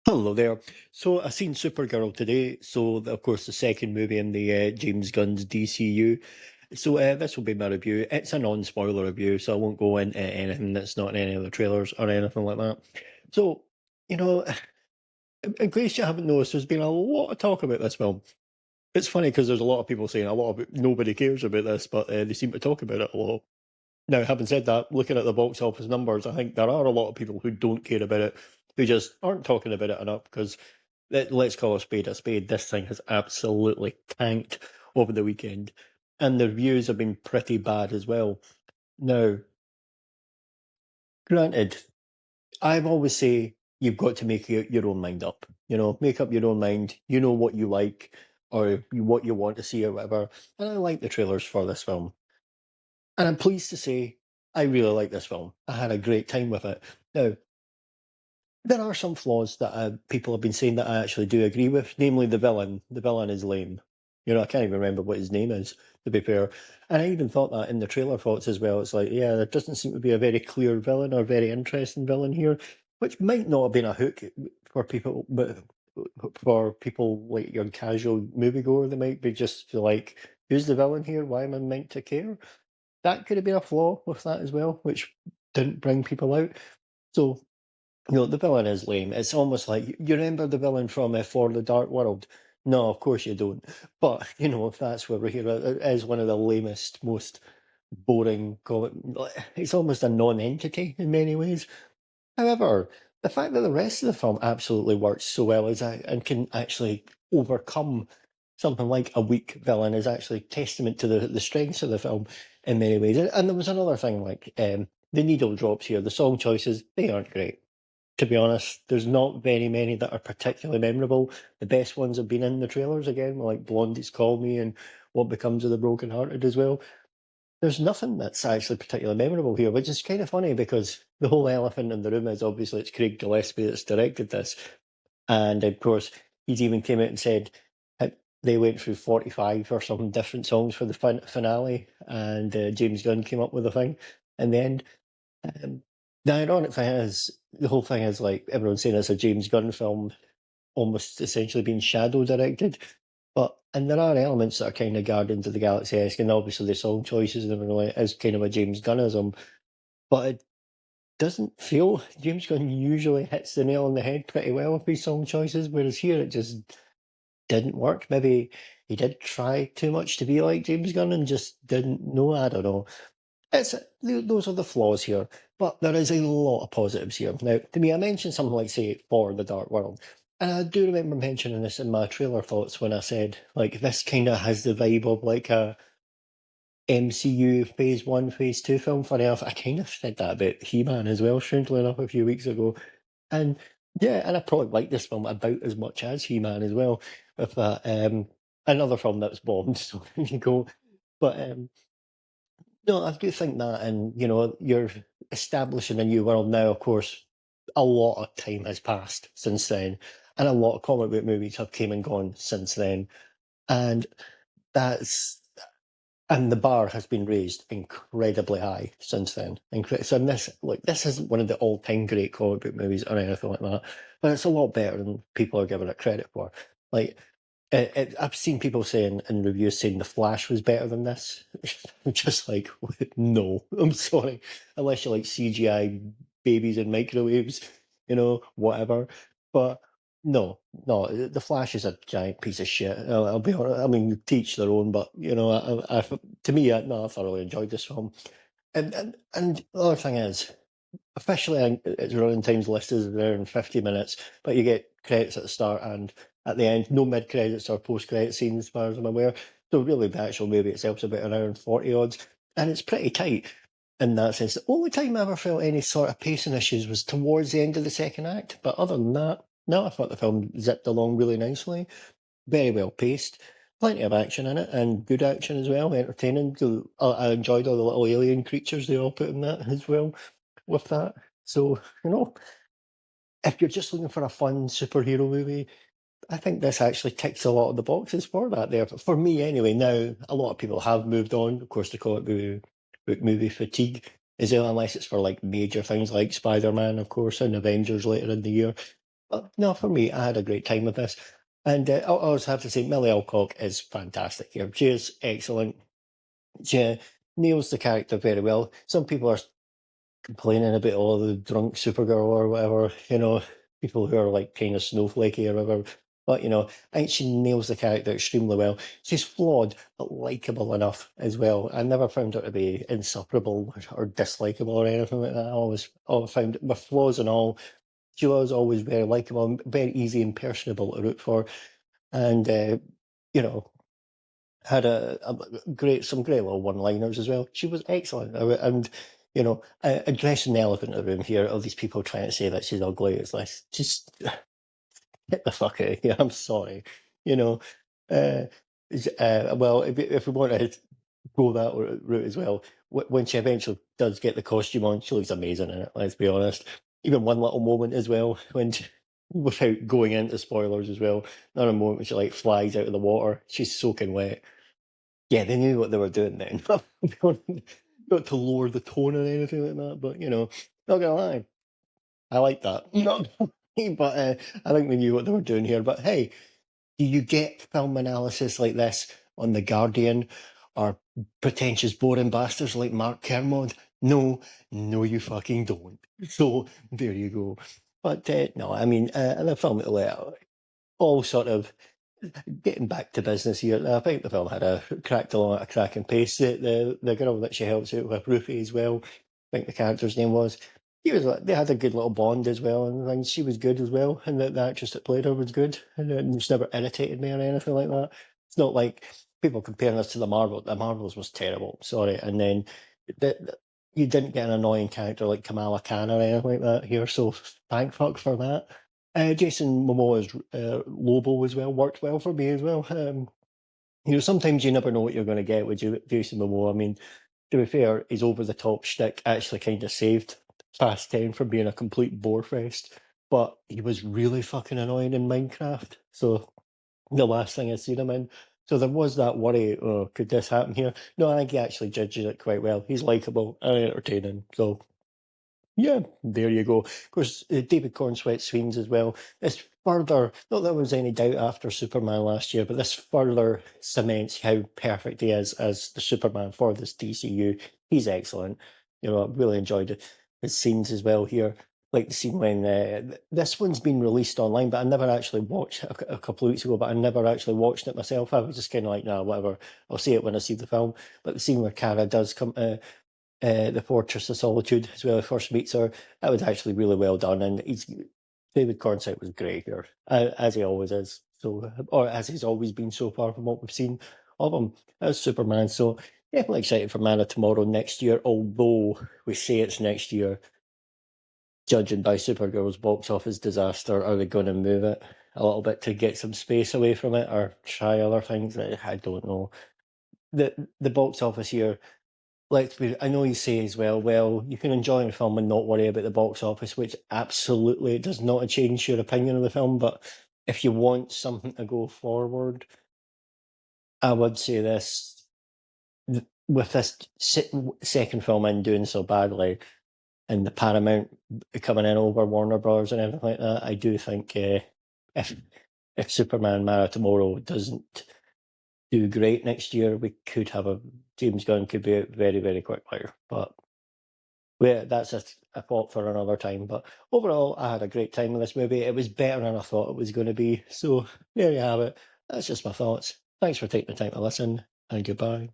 Hello there. So I seen Supergirl today. So of course the second movie in the James Gunn's DCU. So this will be my review. It's a non-spoiler review, so I won't go into anything that's not in any of the trailers or anything like that. So you know, in case you haven't noticed, there's been a lot of talk about this film. It's funny because there's a lot of people saying a lot of nobody cares about this, but they seem to talk about it a lot. Now, having said that, looking at the box office numbers, I think there are a lot of people who don't care about it, who just aren't talking about it enough because let's call a spade a spade. This thing has absolutely tanked over the weekend, and the reviews have been pretty bad as well. Now, granted, I've always say you've got to make your own mind up. Make up your own mind. You know what you like or what you want to see or whatever. And I like the trailers for this film. And I'm pleased to say I really like this film. I had a great time with it. Now, there are some flaws that people have been saying that I actually do agree with, namely the villain. The villain is lame. I can't even remember what his name is, to be fair. And I even thought that in the trailer thoughts as well. It's like, yeah, there doesn't seem to be a very clear villain or very interesting villain here, which might not have been a hook for people, but for people like your casual moviegoer, they might be just feel like, who's the villain here? Why am I meant to care? That could have been a flaw with that as well, which didn't bring people out. So, the villain is lame. It's almost like you remember the villain from For the Dark World. No, of course you don't. But if that's where we're here, it is one of the lamest, most boring comic. It's almost a non-entity in many ways. However, the fact that the rest of the film absolutely works so well and can actually overcome something like a weak villain is actually testament to the strengths of the film in many ways. And there was another thing like the needle drops here. The song choices, they aren't great. To be honest, there's not very many that are particularly memorable. The best ones have been in the trailers again, like Blondie's Call Me and What Becomes of the Broken Hearted as well. There's nothing that's actually particularly memorable here, which is kind of funny because the whole elephant in the room is obviously it's Craig Gillespie that's directed this. And of course, he's even came out and said they went through 45 or some different songs for the finale, and James Gunn came up with a thing in the end. Um, the ironic thing is, the whole thing is like everyone's saying it's a James Gunn film, almost essentially being shadow directed. And there are elements that are kind of Guardians of the Galaxy-esque, and obviously the song choices and everything like is kind of a James Gunnism, but it doesn't feel James Gunn usually hits the nail on the head pretty well with his song choices, whereas here it just didn't work. Maybe he did try too much to be like James Gunn and just didn't know. I don't know. Those are the flaws here, but there is a lot of positives here. Now, to me, I mentioned something like, say, For the Dark World, and I do remember mentioning this in my trailer thoughts when I said, like, this kind of has the vibe of like a MCU Phase 1, Phase 2 film. Funny enough, I kind of said that about He-Man as well, strangely enough, a few weeks ago. And yeah, and I probably like this film about as much as He-Man as well, with that. Another film that was bombed, so there you go. But no, I do think that, and you're establishing a new world now. Of course, a lot of time has passed since then, and a lot of comic book movies have came and gone since then, and that's and the bar has been raised incredibly high since then. So this isn't one of the all-time great comic book movies or anything like that, but it's a lot better than people are giving it credit for. Like I've seen people saying in reviews saying The Flash was better than this. I'm just like, no, I'm sorry. Unless you like CGI babies and microwaves, whatever. But no, The Flash is a giant piece of shit. I'll be honest. I mean, teach their own, but to me, no, I thoroughly enjoyed this film. And the other thing is, officially, I think its running time's listed as around 50 minutes, but you get credits at the start and at the end, no mid credits or post credit scenes, as far as I'm aware. So really, the actual movie itself's about an hour and 40 odds, and it's pretty tight in that sense. The only time I ever felt any sort of pacing issues was towards the end of the second act, but other than that, no, I thought the film zipped along really nicely, very well paced. Plenty of action in it, and good action as well, entertaining. So I enjoyed all the little alien creatures they all put in that as well with that. So, if you're just looking for a fun superhero movie, I think this actually ticks a lot of the boxes for that there. For me, anyway, now a lot of people have moved on. Of course, they call it book movie fatigue, is it? Unless it's for like major things like Spider-Man, of course, and Avengers later in the year. But no, for me, I had a great time with this. And I always have to say, Millie Alcock is fantastic here. She is excellent. She nails the character very well. Some people are complaining about all the drunk Supergirl or whatever, people who are like kind of snowflakey or whatever. But I think she nails the character extremely well. She's flawed, but likable enough as well. I never found her to be insufferable or dislikable or anything like that. I always found, with flaws and all, she was always very likable and very easy and personable to root for. And you know, had some great little one-liners as well. She was excellent, and addressing the elephant in the room here of these people trying to say that she's ugly. It's like, just get the fuck out of here. I'm sorry, you know. Uh, well, if we want to go that route as well, when she eventually does get the costume on, she looks amazing in it. Let's be honest. Even one little moment as well when. Without going into spoilers as well, not a moment when she like flies out of the water. She's soaking wet. Yeah, they knew what they were doing then. Not to lower the tone or anything like that, but not gonna lie, I like that. Not gonna lie, but I think they knew what they were doing here. But hey, do you get film analysis like this on The Guardian or pretentious boring bastards like Mark Kermode? No, no, you fucking don't. So there you go. But no, I mean, the film all sort of getting back to business here. I think the film had cracked along at a cracking pace. The girl that she helps out with, Ruthie, as well, I think the character's name was. They had a good little bond as well, and she was good as well. And the actress that played her was good, and it's never irritated me or anything like that. It's not like people comparing us to the Marvel. The Marvels was terrible, sorry. And then you didn't get an annoying character like Kamala Khan or anything like that here. So thank fuck for that. Jason Momoa's Lobo as well worked well for me as well. Sometimes you never know what you're going to get with Jason Momoa. I mean, to be fair, his over the top shtick actually kind of saved Fast 10 from being a complete bore fest. But he was really fucking annoying in Minecraft. So the last thing I seen him in. So there was that worry, oh, could this happen here? No, I think he actually judges it quite well. He's likable and entertaining. So yeah, there you go. Of course, David Cornsweet scenes as well. This further, not that there was any doubt after Superman last year, but this further cements how perfect he is as the Superman for this DCU. He's excellent. I really enjoyed his scenes as well here. Like the scene when this one's been released online, but I never actually watched it a couple of weeks ago, but I never actually watched it myself. I was just kind of like, nah, whatever. I'll see it when I see the film. But the scene where Kara does come the Fortress of Solitude as well, first meets her. That was actually really well done, and David Cornsett was great here, as he always is. So, or as he's always been so far from what we've seen of him as Superman. So, definitely excited for Man of Tomorrow next year. Although we say it's next year, judging by Supergirl's box office disaster, are they going to move it a little bit to get some space away from it, or try other things? I don't know. The box office here, I know you say as well, you can enjoy a film and not worry about the box office, which absolutely does not change your opinion of the film. But if you want something to go forward, I would say this: with this second film in doing so badly, and the Paramount coming in over Warner Brothers and everything like that, I do think if Superman Man of Tomorrow doesn't do great next year, we could have James Gunn could be out very, very quickly. But that's a thought for another time. But overall, I had a great time with this movie. It was better than I thought it was going to be. So there you have it. That's just my thoughts. Thanks for taking the time to listen, and goodbye.